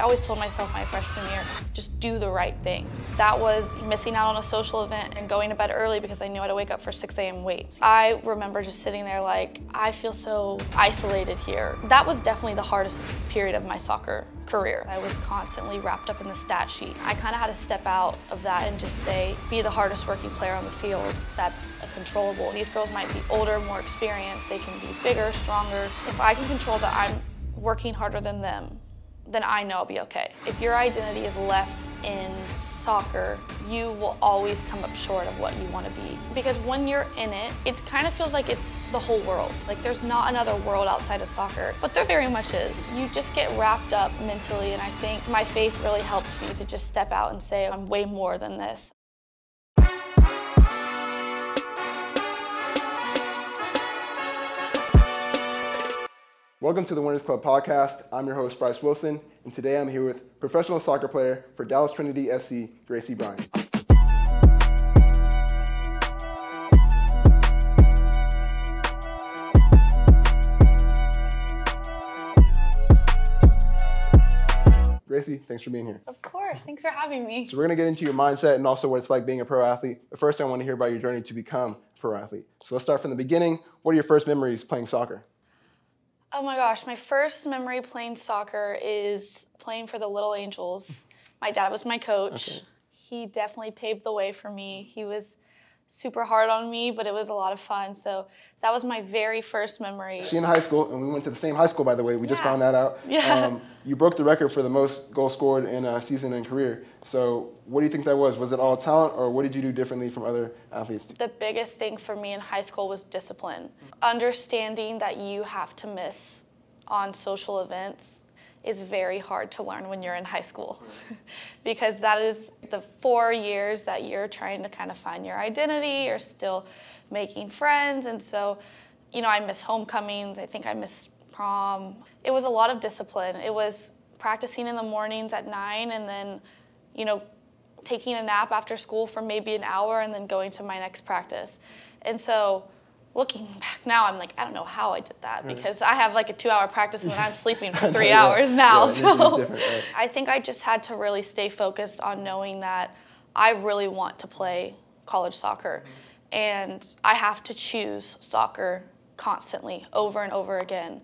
I always told myself my freshman year, just do the right thing. That was missing out on a social event and going to bed early because I knew I had to wake up for 6 a.m. weights. I remember just sitting there like, I feel so isolated here. That was definitely the hardest period of my soccer career. I was constantly wrapped up in the stat sheet. I kind of had to step out of that and just say, be the hardest working player on the field. That's a controllable. These girls might be older, more experienced, they can be bigger, stronger. If I can control that I'm working harder than them, then I know I'll be okay. If your identity is left in soccer, you will always come up short of what you want to be. Because when you're in it, it kind of feels like it's the whole world. Like there's not another world outside of soccer, but there very much is. You just get wrapped up mentally, and I think my faith really helped me to just step out and say, I'm way more than this. Welcome to the Winners Club podcast. I'm your host, Bryce Wilson, and today I'm here with professional soccer player for Dallas Trinity FC, Gracie Brian. Gracie, thanks for being here. Of course, thanks for having me. So we're gonna get into your mindset and also what it's like being a pro athlete. But first I want to hear about your journey to become a pro athlete. So let's start from the beginning. What are your first memories playing soccer? Oh my gosh, my first memory playing soccer is playing for the Little Angels. My dad was my coach. Okay. He definitely paved the way for me. He was super hard on me, but it was a lot of fun. So that was my very first memory. She in high school, and we went to the same high school, by the way. We just found that out. Yeah. You broke the record for the most goals scored in a season and career. So what do you think that was? Was it all talent, or what did you do differently from other athletes? The biggest thing for me in high school was discipline. Understanding that you have to miss on social events is very hard to learn when you're in high school because that is the 4 years that you're trying to kind of find your identity, you're still making friends, and so, you know, I miss homecomings, I think I miss prom. It was a lot of discipline. It was practicing in the mornings at 9 and then, you know, taking a nap after school for maybe an hour and then going to my next practice. And so looking back now, I'm like, I don't know how I did that because I have like a 2-hour practice and then I'm sleeping for 3 hours now. So I think I just had to really stay focused on knowing that I really want to play college soccer and I have to choose soccer constantly over and over again.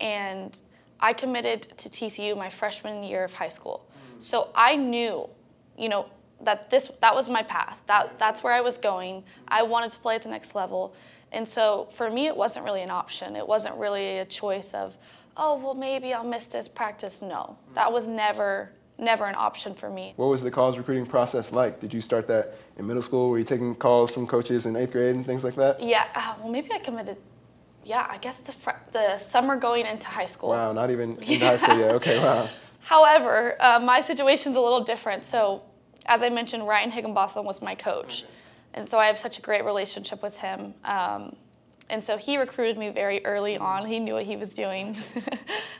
And I committed to TCU my freshman year of high school. So I knew, you know, that that was my path. That's where I was going. I wanted to play at the next level. And so for me, it wasn't really an option. It wasn't really a choice of, oh, well, maybe I'll miss this practice. No, that was never an option for me. What was the college recruiting process like? Did you start that in middle school? Were you taking calls from coaches in 8th grade and things like that? Yeah, well, maybe I committed, yeah, I guess the summer going into high school. Wow, not even into high school yet. Okay, wow. However, my situation's a little different. So as I mentioned, Ryan Higginbotham was my coach. And so I have such a great relationship with him. And so he recruited me very early on. He knew what he was doing.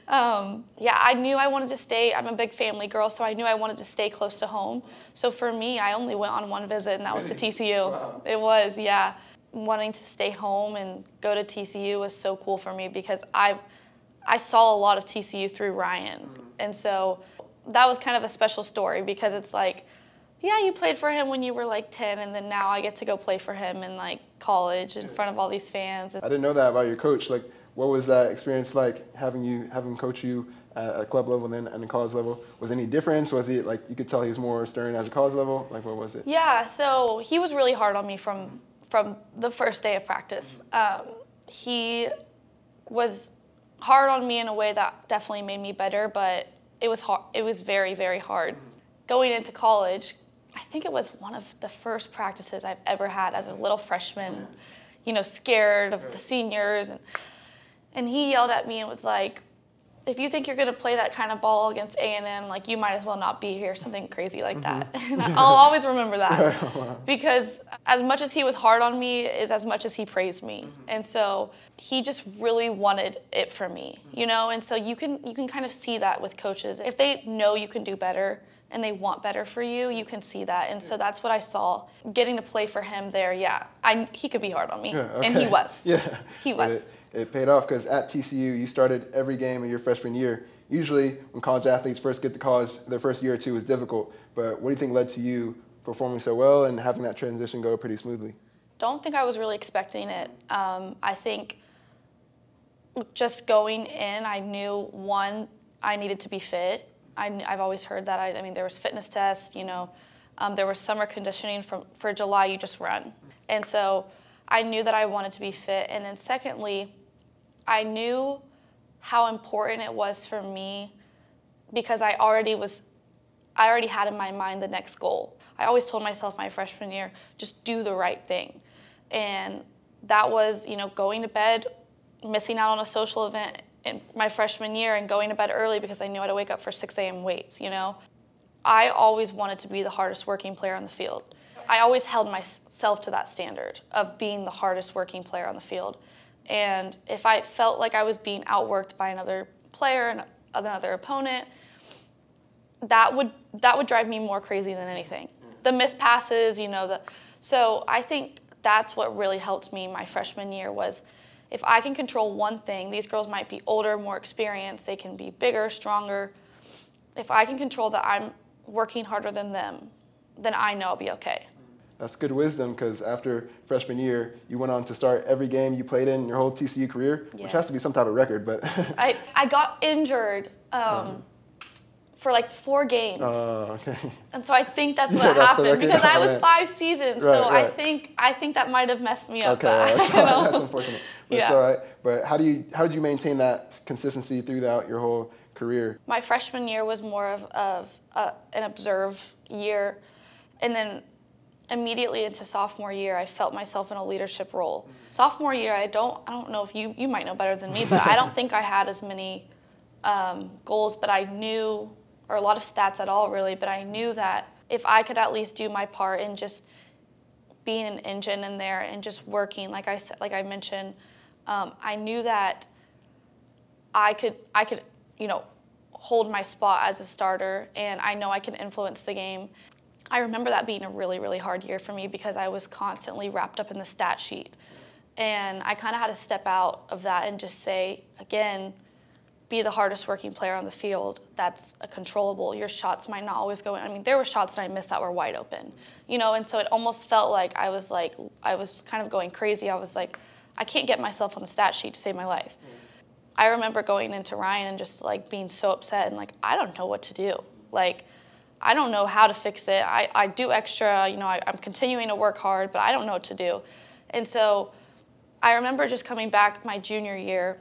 Yeah, I knew I wanted to stay. I'm a big family girl, so I knew I wanted to stay close to home. So for me, I only went on one visit, and that was to TCU. Wow. It was, yeah. Wanting to stay home and go to TCU was so cool for me because I saw a lot of TCU through Ryan. And so that was kind of a special story because it's like, yeah, you played for him when you were like 10, and then now I get to go play for him in like college in front of all these fans. I didn't know that about your coach. Like, what was that experience like having coach you at a club level and then at the college level? Was any difference? Was he like, you could tell he was more stern at the college level? Like, what was it? Yeah, so he was really hard on me from the first day of practice. He was hard on me in a way that definitely made me better, but it was hard. It was very, very hard. Going into college, I think it was one of the first practices I've ever had as a little freshman, you know, scared of the seniors. And he yelled at me and was like, if you think you're going to play that kind of ball against A&M, like, you might as well not be here, something crazy like that. And I'll always remember that because as much as he was hard on me is as much as he praised me. And so he just really wanted it for me, you know? And so you can kind of see that with coaches. If they know you can do better and they want better for you, you can see that. And so that's what I saw. Getting to play for him there, yeah, he could be hard on me. And he was. Yeah. He was. It paid off because at TCU, you started every game of your freshman year. usually when college athletes first get to college, their first year or two is difficult. But what do you think led to you performing so well and having that transition go pretty smoothly? Don't think I was really expecting it. I think just going in, I knew, one, I needed to be fit. I've always heard that. I mean, there was fitness tests, you know. There was summer conditioning for July, you just run. And so I knew that I wanted to be fit. And then secondly, I knew how important it was for me because I already had in my mind the next goal. I always told myself my freshman year, just do the right thing. And that was, you know, going to bed, missing out on a social event in my freshman year and going to bed early because I knew I had to wake up for 6 a.m. weights, you know. I always wanted to be the hardest working player on the field. I always held myself to that standard of being the hardest working player on the field. And if I felt like I was being outworked by another player and another opponent, that would drive me more crazy than anything. The missed passes, you know, so I think that's what really helped me my freshman year was if I can control one thing, these girls might be older, more experienced, they can be bigger, stronger. If I can control that I'm working harder than them, then I know I'll be okay. That's good wisdom because after freshman year, you went on to start every game you played in your whole TCU career, yes. Which has to be some type of record. But I got injured for like 4 games. Okay. And so I think that's what happened because I was 5 seasons. Right, so right. I think that might have messed me up. Okay, that's unfortunate. But yeah. It's all right. But how did you maintain that consistency throughout your whole career? My freshman year was more of an observe year, and then immediately into sophomore year, I felt myself in a leadership role. Sophomore year, I don't know if you might know better than me, but I don't think I had as many goals, but I knew, or a lot of stats at all really, but I knew that if I could at least do my part in just being an engine in there and just working, like I mentioned, I knew that I could, you know, hold my spot as a starter, and I know I can influence the game. I remember that being a really, really hard year for me because I was constantly wrapped up in the stat sheet. And I kind of had to step out of that and just say, again, be the hardest working player on the field. That's a controllable. Your shots might not always go in. I mean, there were shots that I missed that were wide open, you know, and so it almost felt like I was kind of going crazy. I was like, I can't get myself on the stat sheet to save my life. I remember going into Ryan and just like being so upset and like, I don't know what to do. Like, I don't know how to fix it. I do extra, you know, I'm continuing to work hard, but I don't know what to do. And so I remember just coming back my junior year,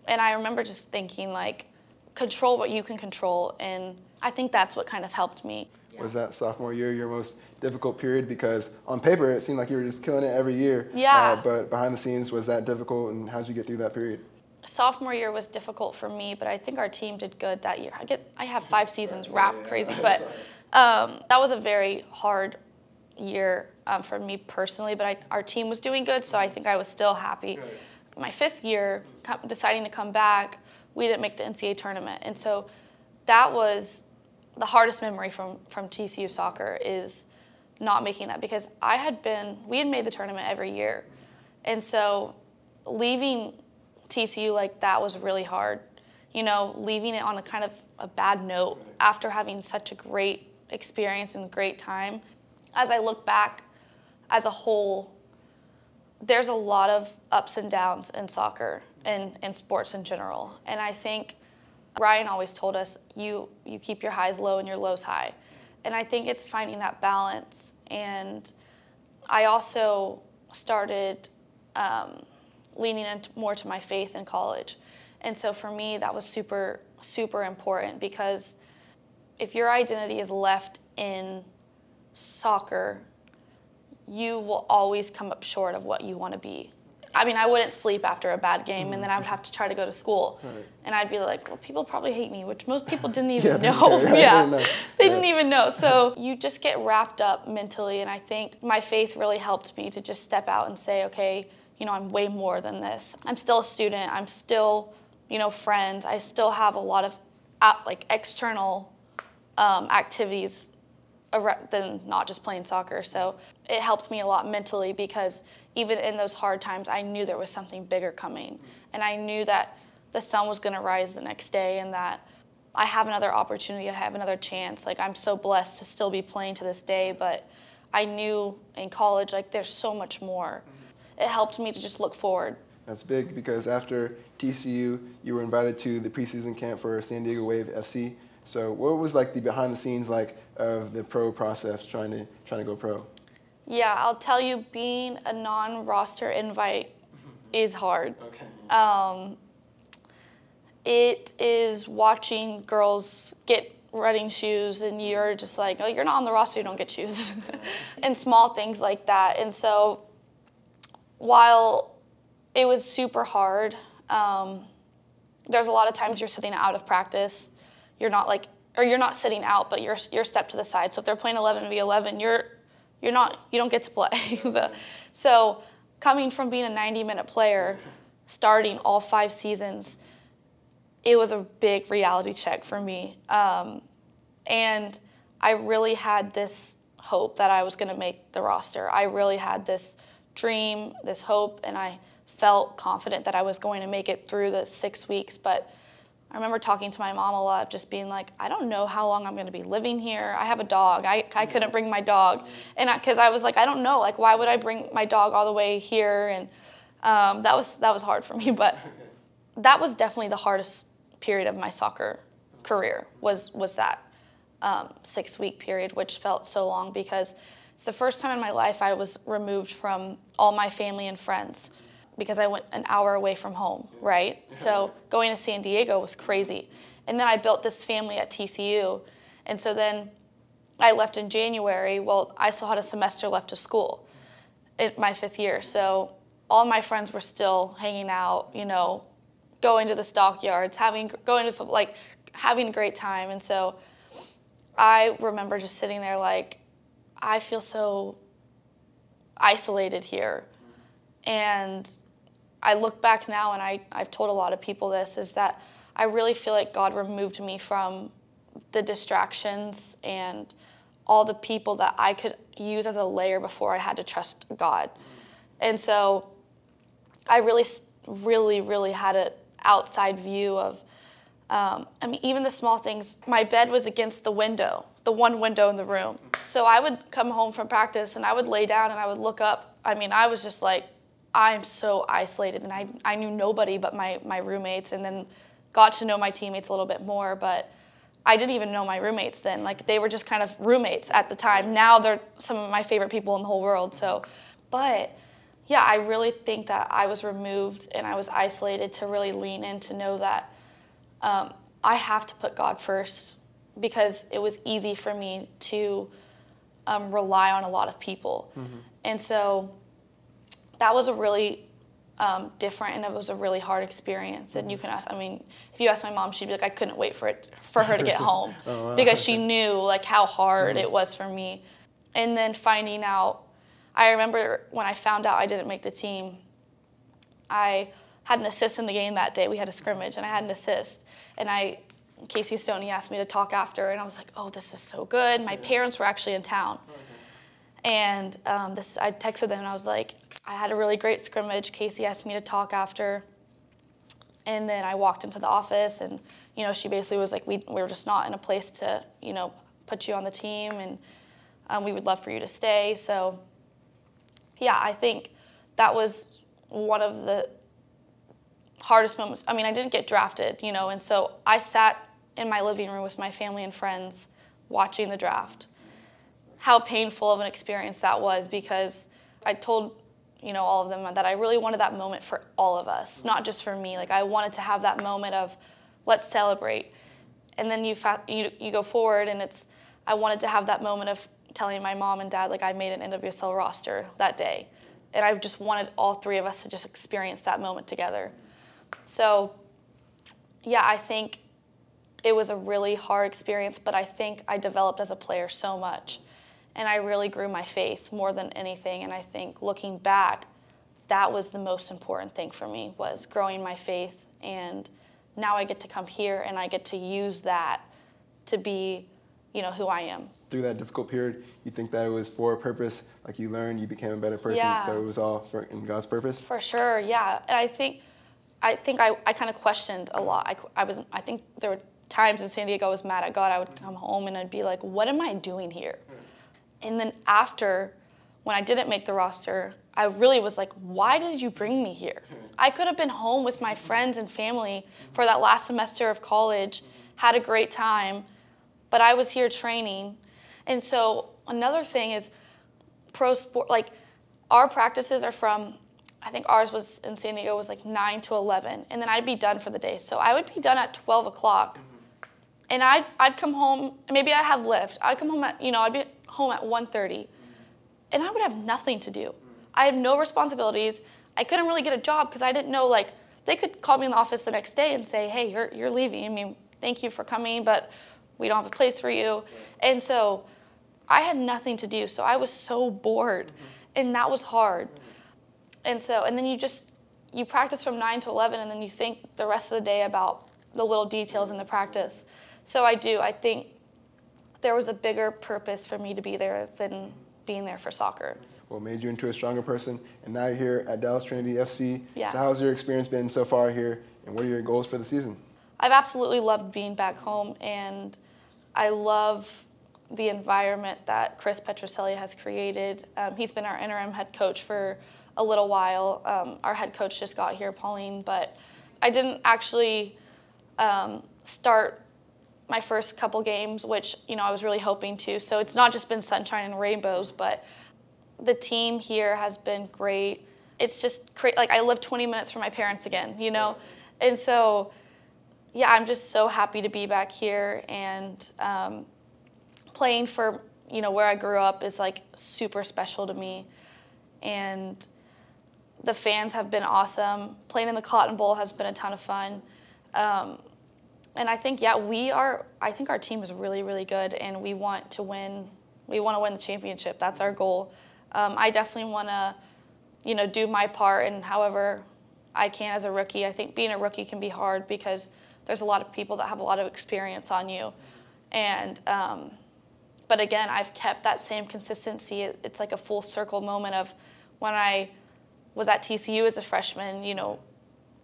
and I remember just thinking like, control what you can control. And I think that's what kind of helped me. Was that sophomore year your most difficult period? Because on paper, it seemed like you were just killing it every year. Yeah. But behind the scenes, was that difficult, and how did you get through that period? Sophomore year was difficult for me, but I think our team did good that year. I have 5 seasons wrapped crazy, but that was a very hard year for me personally, but our team was doing good, so I think I was still happy. My 5th year, deciding to come back, we didn't make the NCAA tournament, and so that was the hardest memory from TCU soccer is not making that, because we had made the tournament every year, and so leaving TCU like that was really hard, you know, leaving it on a kind of a bad note after having such a great experience and great time. As I look back as a whole, there's a lot of ups and downs in soccer and in sports in general. And I think Ryan always told us, you keep your highs low and your lows high. And I think it's finding that balance. And I also started leaning more to my faith in college. And so for me, that was super, super important, because if your identity is left in soccer, you will always come up short of what you want to be. I mean, I wouldn't sleep after a bad game, and then I would have to try to go to school. Right. And I'd be like, well, people probably hate me, which most people didn't even know. They didn't even know. So you just get wrapped up mentally, and I think my faith really helped me to just step out and say, okay, you know, I'm way more than this. I'm still a student. I'm still, you know, friends. I still have a lot of like external activities than not just playing soccer. So it helped me a lot mentally, because even in those hard times, I knew there was something bigger coming. And I knew that the sun was going to rise the next day, and that I have another opportunity, I have another chance. Like, I'm so blessed to still be playing to this day, but I knew in college, like, there's so much more. It helped me to just look forward. That's big, because after TCU, you were invited to the preseason camp for San Diego Wave FC. So what was like the behind the scenes like of the pro process, trying to go pro? Yeah, I'll tell you, being a non-roster invite is hard. Okay. It is watching girls get running shoes, and you're just like, oh, you're not on the roster, you don't get shoes. And small things like that. And so while it was super hard, there's a lot of times you're sitting out of practice. You're not sitting out, but you're stepped to the side. So if they're playing 11v11, you don't get to play. So coming from being a 90-minute player, starting all 5 seasons, it was a big reality check for me. And I really had this hope that I was going to make the roster. I really had this dream, this hope, and I felt confident that I was going to make it through the 6 weeks. But I remember talking to my mom a lot, just being like, I don't know how long I'm going to be living here. I have a dog. I couldn't bring my dog. And because I was like, I don't know. Like, why would I bring my dog all the way here? And that was hard for me. But that was definitely the hardest period of my soccer career, was that 6-week period, which felt so long, because it's the first time in my life I was removed from all my family and friends, because I went an hour away from home, right? So going to San Diego was crazy. And then I built this family at TCU. And so then I left in January. Well, I still had a semester left of school in my 5th year. So all my friends were still hanging out, you know, going to the stockyards, having a great time. And so I remember just sitting there like, I feel so isolated here. And I look back now, and I've told a lot of people this, is that I really feel like God removed me from the distractions and all the people that I could use as a layer before I had to trust God. And so I really had an outside view of, I mean, even the small things. My bed was against the window, the one window in the room. So I would come home from practice, and I would lay down, and I would look up. I mean, I was just like, I'm so isolated, and I knew nobody but my roommates, and then got to know my teammates a little bit more, but I didn't even know my roommates then. Like, they were just kind of roommates at the time. Now they're some of my favorite people in the whole world. So, but yeah, I really think that I was removed and I was isolated to really lean in to know that I have to put God first, because it was easy for me to rely on a lot of people. Mm-hmm. And so that was a really different, and it was a really hard experience. And you can ask, I mean, if you ask my mom, she'd be like, I couldn't wait for her to get home. Oh, wow. Because she knew like how hard it was for me. And then finding out, I remember when I found out I didn't make the team, I had an assist in the game that day. We had a scrimmage, and I had an assist. And Casey Stoney asked me to talk after, and I was like, oh, this is so good. My parents were actually in town. And I texted them, and I was like, I had a really great scrimmage. Casey asked me to talk after. And then I walked into the office, and, you know, she basically was like, we were just not in a place to, you know, put you on the team, and we would love for you to stay. So, yeah, I think that was one of the hardest moments. I mean, I didn't get drafted, you know, and so I sat in my living room with my family and friends watching the draft. How painful of an experience that was, because I told, you know, all of them that I really wanted that moment for all of us, not just for me. Like, I wanted to have that moment of, let's celebrate. And then you go forward, and I wanted to have that moment of telling my mom and dad, like, I made an NWSL roster that day. And I just wanted all 3 of us to just experience that moment together. So, yeah, I think it was a really hard experience, but I think I developed as a player so much. And I really grew my faith more than anything. And I think looking back, that was the most important thing for me, was growing my faith. And now I get to come here, and I get to use that to be, you know, who I am. Through that difficult period, you think that it was for a purpose? Like, you learned, you became a better person, yeah. So it was all in God's purpose? For sure, yeah. And I think I kind of questioned a lot. I think there were times in San Diego I was mad at God. I would come home and I'd be like, what am I doing here? And then after, when I didn't make the roster, I really was like, why did you bring me here? I could have been home with my friends and family for that last semester of college, had a great time, but I was here training. And so another thing is pro sport, like our practices are from, I think ours was in San Diego was like 9 to 11, and then I'd be done for the day. So I would be done at 12 o'clock, and I'd come home, maybe I had lift. I'd come home at, I'd be home at 1:30, and I would have nothing to do. I have no responsibilities. I couldn't really get a job because I didn't know, like, they could call me in the office the next day and say, hey, you're leaving. I mean, thank you for coming, but we don't have a place for you. And so I had nothing to do, so I was so bored, and that was hard. And then you practice from 9 to 11, and then you think the rest of the day about the little details in the practice. So I think there was a bigger purpose for me to be there than being there for soccer. What made you into a stronger person, and now you're here at Dallas Trinity FC. Yeah. So how's your experience been so far here, and what are your goals for the season? I've absolutely loved being back home, and I love the environment that Chris Petroselli has created. He's been our interim head coach for a little while. Our head coach just got here, Pauline, but I didn't actually start my first couple games, which I was really hoping to. So it's not just been sunshine and rainbows, but the team here has been great. It's just great. Like, I live 20 minutes from my parents again, And so, yeah, I'm just so happy to be back here, and playing for, where I grew up is like super special to me. And the fans have been awesome. Playing in the Cotton Bowl has been a ton of fun. And I think, I think our team is really, really good, and we want to win. We want to win the championship. That's our goal. I definitely want to, do my part, and however I can as a rookie. I think being a rookie can be hard because there's a lot of people that have a lot of experience on you. And, but again, I've kept that same consistency. It's like a full circle moment of when I was at TCU as a freshman,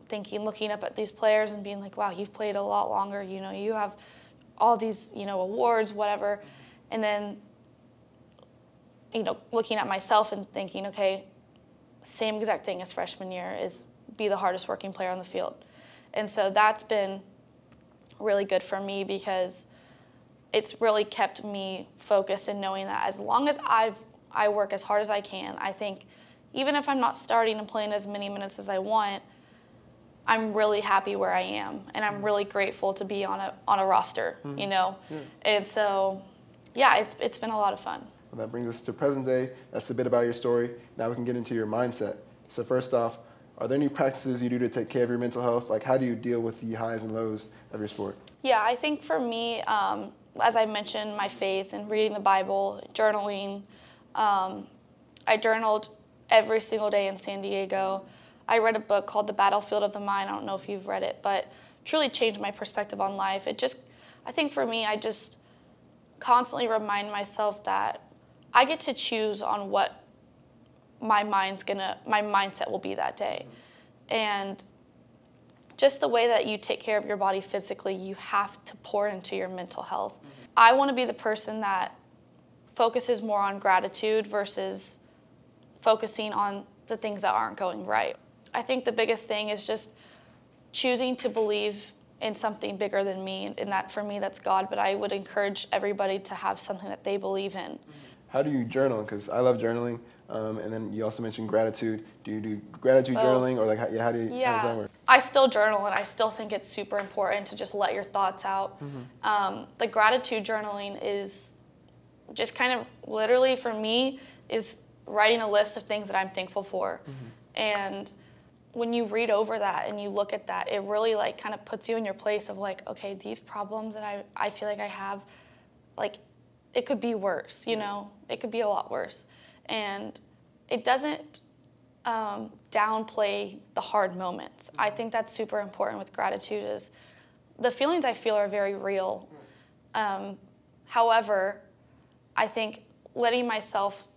looking up at these players and being like, wow, you've played a lot longer, you have all these, awards, whatever. And then, looking at myself and thinking, okay, same exact thing as freshman year is be the hardest working player on the field. And so that's been really good for me because it's really kept me focused in knowing that as long as I work as hard as I can, I think even if I'm not starting and playing as many minutes as I want, I'm really happy where I am, and I'm really grateful to be on a roster, Yeah. And so, yeah, it's been a lot of fun. Well, that brings us to present day. That's a bit about your story. Now we can get into your mindset. So first off, are there any practices you do to take care of your mental health? Like, how do you deal with the highs and lows of your sport? Yeah, I think for me, as I mentioned, my faith and reading the Bible, journaling. I journaled every single day in San Diego. I read a book called The Battlefield of the Mind. I don't know if you've read it, but truly changed my perspective on life. I think for me, I just constantly remind myself that I get to choose on what my mindset will be that day. And just the way that you take care of your body physically, you have to pour into your mental health. I want to be the person that focuses more on gratitude versus focusing on the things that aren't going right. I think the biggest thing is just choosing to believe in something bigger than me, and that for me, that's God, but I would encourage everybody to have something that they believe in. How do you journal? Because I love journaling, and then you also mentioned gratitude. Do you do gratitude journaling, or like, how does that work? I still journal, and I still think it's super important to just let your thoughts out. The gratitude journaling is just kind of literally for me is writing a list of things that I'm thankful for. And when you read over that and you look at that, it really like kind of puts you in your place of like, okay, these problems that I feel like I have, like, it could be worse, It could be a lot worse. And it doesn't downplay the hard moments. I think that's super important with gratitude is the feelings I feel are very real. However, I think letting myself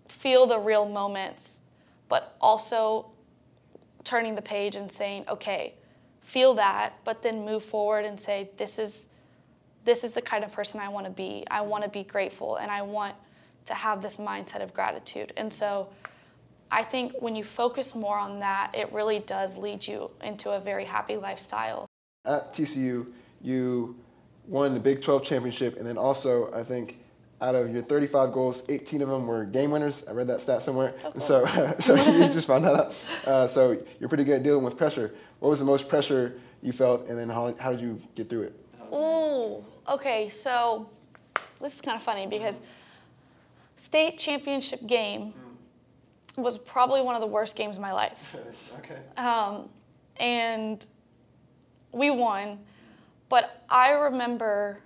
feel the real moments, but also turning the page and saying, okay, feel that, but then move forward and say, this is the kind of person I want to be. I want to be grateful, and I want to have this mindset of gratitude. And so I think when you focus more on that, it really does lead you into a very happy lifestyle. At TCU, you won the Big 12 championship, and then also, I think, out of your 35 goals, 18 of them were game winners. I read that stat somewhere. Oh, cool. So you just found that out. So you're pretty good at dealing with pressure. What was the most pressure you felt, and then how did you get through it? Ooh, okay, so this is kind of funny because state championship game was probably one of the worst games of my life. Okay. And we won, but I remember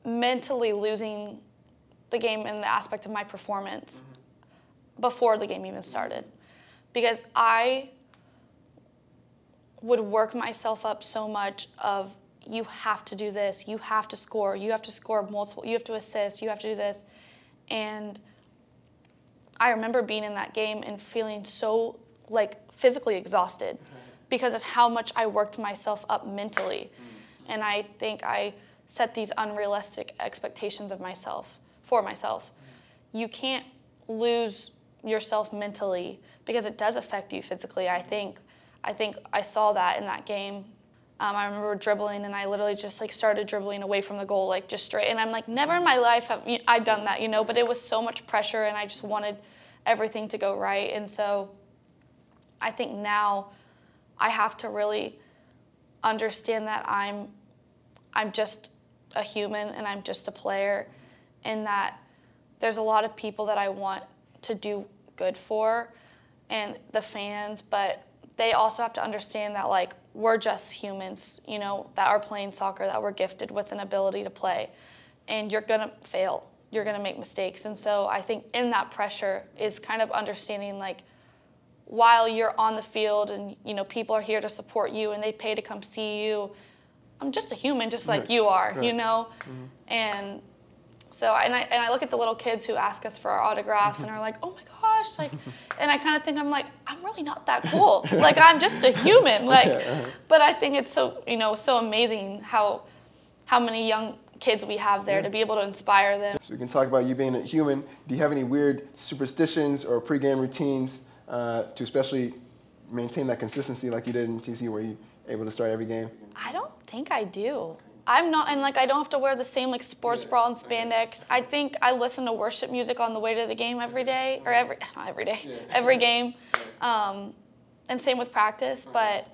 mentally losing the game in the aspect of my performance before the game even started, because I would work myself up so much of, you have to do this, you have to score multiple, you have to assist, you have to do this. And I remember being in that game and feeling so like physically exhausted because of how much I worked myself up mentally. And I think I set these unrealistic expectations of myself, for myself. You can't lose yourself mentally because it does affect you physically. I think I saw that in that game. I remember dribbling, and I literally just like started dribbling away from the goal, like just straight. And I'm like, never in my life have I done that, you know, but it was so much pressure, and I just wanted everything to go right. And so I think now I have to really understand that I'm just a human, and I'm just a player, and that there's a lot of people that I want to do good for, and the fans, but they also have to understand that, like, we're just humans, you know, that are playing soccer, that we're gifted with an ability to play. And you're going to fail. You're going to make mistakes. And so I think in that pressure is kind of understanding, like, while you're on the field and, you know, people are here to support you and they pay to come see you, I'm just a human just like you are, you know? And so, and I look at the little kids who ask us for our autographs and are like, oh my gosh, like, and I kind of think, I'm like, I'm really not that cool. Like, I'm just a human, like, but I think it's so, you know, so amazing how many young kids we have there to be able to inspire them. So we can talk about you being a human. Do you have any weird superstitions or pregame routines to especially maintain that consistency like you did in TCU, where you able to start every game? I don't think I do. I'm not, and like I don't have to wear the same like sports bra and spandex. I think I listen to worship music on the way to the game every day, or not every day, every game, and same with practice. But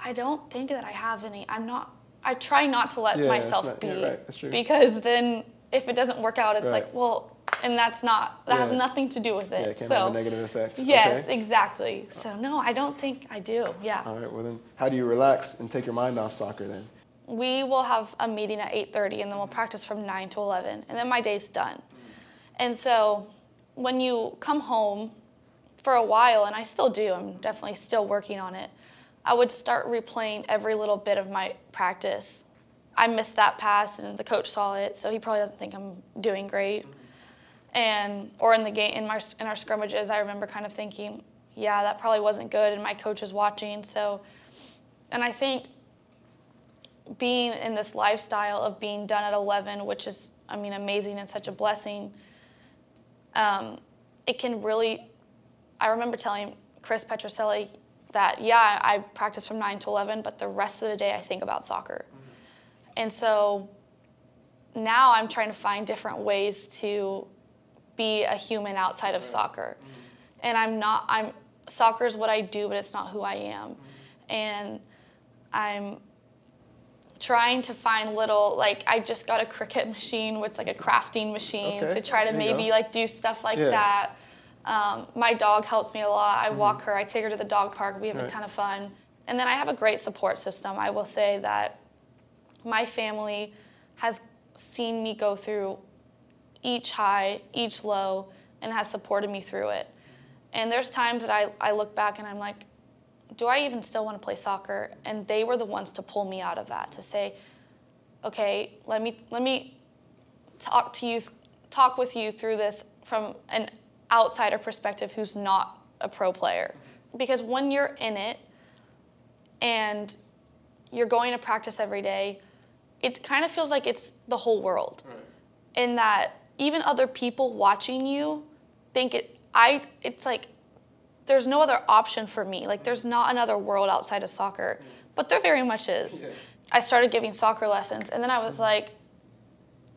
I don't think that I have any. I try not to let myself be, that's true. because then if it doesn't work out, it's like, well, and that has nothing to do with it. Yeah, it can so have a negative effect. Yes, exactly. So no, I don't think I do. Yeah. All right. Well then, how do you relax and take your mind off soccer then? We will have a meeting at 8:30, and then we'll practice from 9 to 11, and then my day's done. And so when you come home for a while, and I still do, I'm definitely still working on it, I would start replaying every little bit of my practice. I missed that pass, and the coach saw it, so he probably doesn't think I'm doing great. Or in the game, in our scrimmages, I remember kind of thinking, yeah, that probably wasn't good, and my coach was watching. So, and I think being in this lifestyle of being done at 11, which is, I mean, amazing and such a blessing, it can really, I remember telling Chris Petroselli that, yeah, I practice from 9 to 11, but the rest of the day I think about soccer. And so now I'm trying to find different ways to be a human outside of soccer. And soccer is what I do, but it's not who I am. And I'm trying to find little, like, I just got a Cricut machine, which is like a crafting machine, to try to maybe like do stuff like that. My dog helps me a lot. I walk her, I take her to the dog park, we have a ton of fun. And then I have a great support system. I will say that my family has seen me go through each high, each low, and has supported me through it. And there's times that I look back and I'm like, do I even still want to play soccer? And they were the ones to pull me out of that, to say, okay, let me talk with you through this from an outsider perspective who's not a pro player. Because when you're in it, and you're going to practice every day, it kind of feels like it's the whole world. Right. In that even other people watching you think it's like there's no other option for me. Like there's not another world outside of soccer, but there very much is. Yeah. I started giving soccer lessons, and then I was like,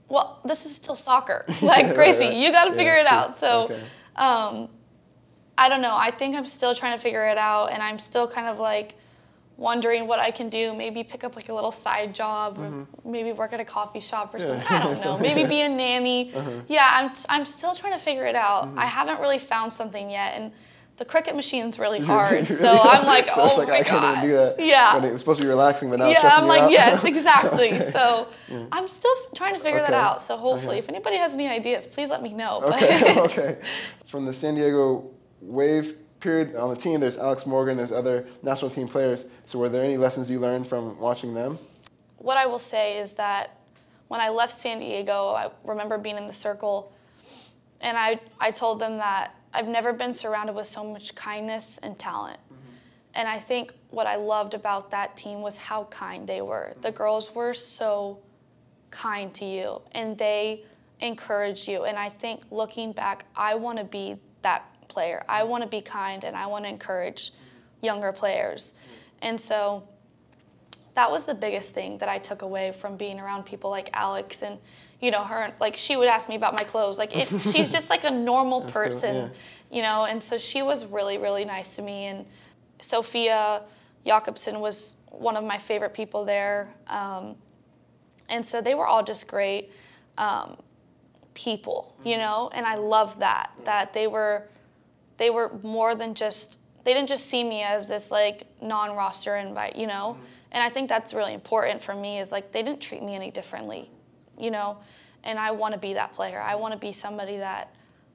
well, this is still soccer. Like, Gracie, you got to figure it out. So, I don't know. I think I'm still trying to figure it out, and I'm still kind of like wondering what I can do. Maybe pick up like a little side job, or maybe work at a coffee shop or something. I don't know. Maybe be a nanny. Yeah, I'm still trying to figure it out. I haven't really found something yet, and the cricket machine's really hard. So I'm like, so oh like, my I can't even do that. Yeah. When it was supposed to be relaxing, but now it's yeah, stressing I'm you like, out. yes, exactly. Okay. So I'm still trying to figure that out. So hopefully, if anybody has any ideas, please let me know. Okay, okay. From the San Diego Wave period on the team, there's Alex Morgan, there's other national team players. So were there any lessons you learned from watching them? What I will say is that when I left San Diego, I remember being in the circle, and I told them that I've never been surrounded with so much kindness and talent. And I think what I loved about that team was how kind they were. The girls were so kind to you, and they encouraged you. And I think looking back, I want to be that player. I want to be kind, and I want to encourage younger players. And so that was the biggest thing that I took away from being around people like Alex. And you know, her, like, she would ask me about my clothes. Like, she's just like a normal person, cool. You know, and so she was really, really nice to me. And Sophia Jakobsen was one of my favorite people there. And so they were all just great people, you know, and I loved that they were more than just, they didn't just see me as this, like, non-roster invite, you know. And I think that's really important for me, is, like, they didn't treat me any differently, you know, and I want to be that player. I want to be somebody that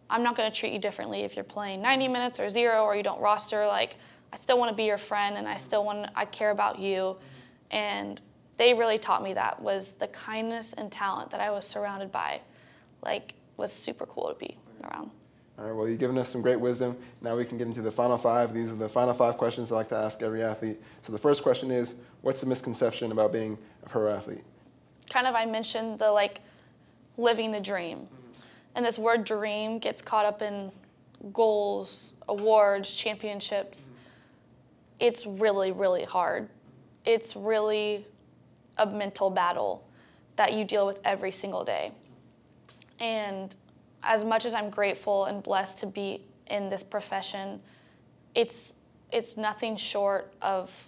I'm not going to treat you differently if you're playing 90 minutes or 0 or you don't roster. Like, I still want to be your friend, and I care about you. And they really taught me that, was the kindness and talent that I was surrounded by, like, was super cool to be around. All right, well, you've given us some great wisdom. Now we can get into the final 5. These are the final 5 questions I like to ask every athlete. So the first question is, what's the misconception about being a pro athlete? Kind of, I mentioned the, like, living the dream. And this word dream gets caught up in goals, awards, championships. It's really, really hard. It's really a mental battle that you deal with every single day. And as much as I'm grateful and blessed to be in this profession, it's nothing short of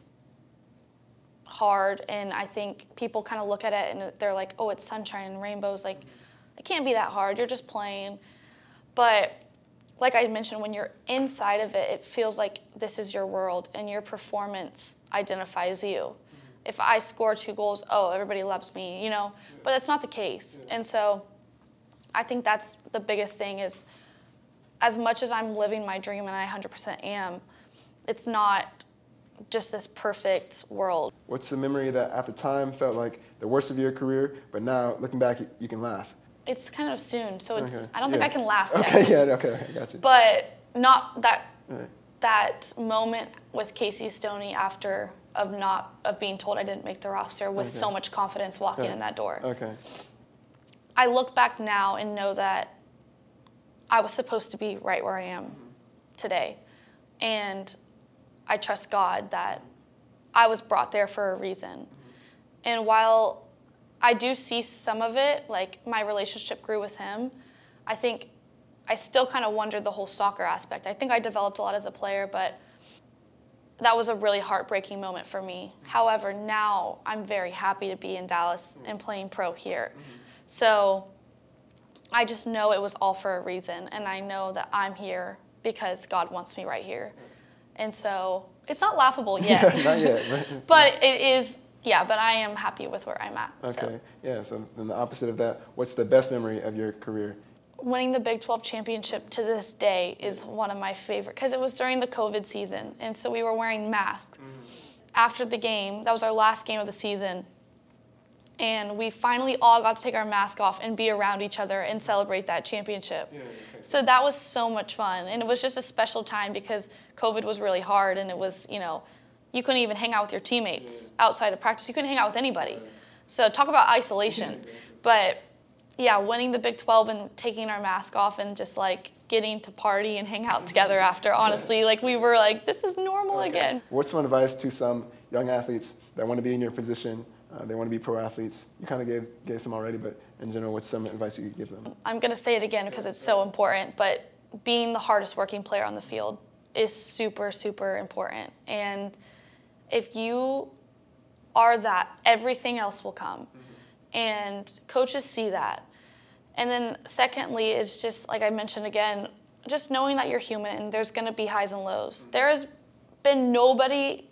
hard. And I think people kind of look at it and they're like, oh, it's sunshine and rainbows. Like, it can't be that hard. You're just playing. But like I mentioned, when you're inside of it, it feels like this is your world and your performance identifies you. If I score 2 goals, oh, everybody loves me, you know. But that's not the case. And so I think that's the biggest thing, is as much as I'm living my dream, and I 100% am, it's not just this perfect world. What's the memory that at the time felt like the worst of your career, but now looking back, you can laugh? It's kind of soon, so it's, I don't think I can laugh yet. Okay, yeah, okay, I got you. But not that, that moment with Casey Stoney after of being told I didn't make the roster with so much confidence walking in that door. Okay. I look back now and know that I was supposed to be right where I am today. And I trust God that I was brought there for a reason. And while I do see some of it, like my relationship grew with him, I think I still kind of wondered the whole soccer aspect. I think I developed a lot as a player, but that was a really heartbreaking moment for me. However, now I'm very happy to be in Dallas and playing pro here. So I just know it was all for a reason, and I know that I'm here because God wants me right here. And so it's not laughable yet. Yeah, not yet. But it is, yeah, but I am happy with where I'm at. Okay, so. Yeah, so then the opposite of that, what's the best memory of your career? Winning the Big 12 championship to this day is one of my favorite, because it was during the COVID season, and so we were wearing masks. After the game, that was our last game of the season, and we finally all got to take our mask off and be around each other and celebrate that championship. Yeah, okay. So that was so much fun, and it was just a special time because COVID was really hard, and it was, you know, You couldn't even hang out with your teammates outside of practice. You couldn't hang out with anybody. So talk about isolation. But yeah, winning the Big 12 and taking our mask off and just like getting to party and hang out together after, honestly, like we were like, this is normal again. What's some advice to some young athletes that want to be in your position? They want to be pro athletes. You kind of gave some already, but in general, what's some advice you could give them? I'm going to say it again because it's so important, but being the hardest working player on the field is super, super important. And if you are that, everything else will come. And coaches see that. And then secondly is just, like I mentioned again, just knowing that you're human and there's going to be highs and lows. There has been nobody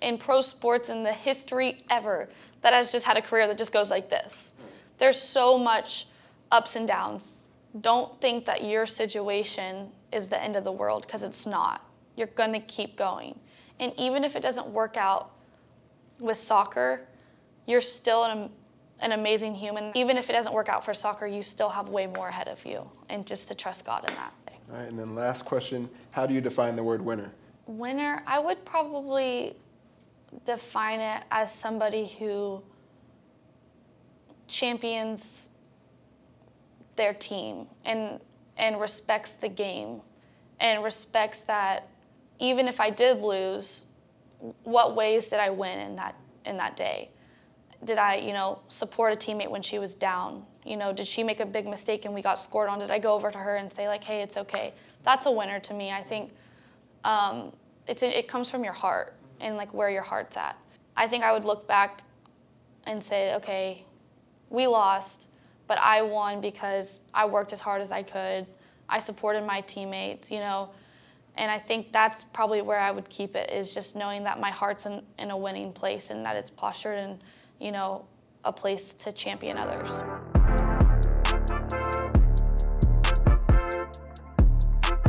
in pro sports in the history ever that has just had a career that just goes like this. There's so much ups and downs. Don't think that your situation is the end of the world, because it's not. You're going to keep going. And even if it doesn't work out with soccer, you're still an amazing human. Even if it doesn't work out for soccer, you still have way more ahead of you, and just to trust God in that. All right, and then last question, how do you define the word winner? Winner, I would probably define it as somebody who champions their team and respects the game and respects that even if I did lose, what ways did I win in that day? Did I, support a teammate when she was down? Did she make a big mistake and we got scored on? Did I go over to her and say like, hey, it's okay? That's a winner to me. I think it comes from your heart and like where your heart's at. I think I would look back and say, okay, we lost, but I won because I worked as hard as I could. I supported my teammates, and I think that's probably where I would keep it, is just knowing that my heart's in a winning place and that it's postured in, a place to champion others.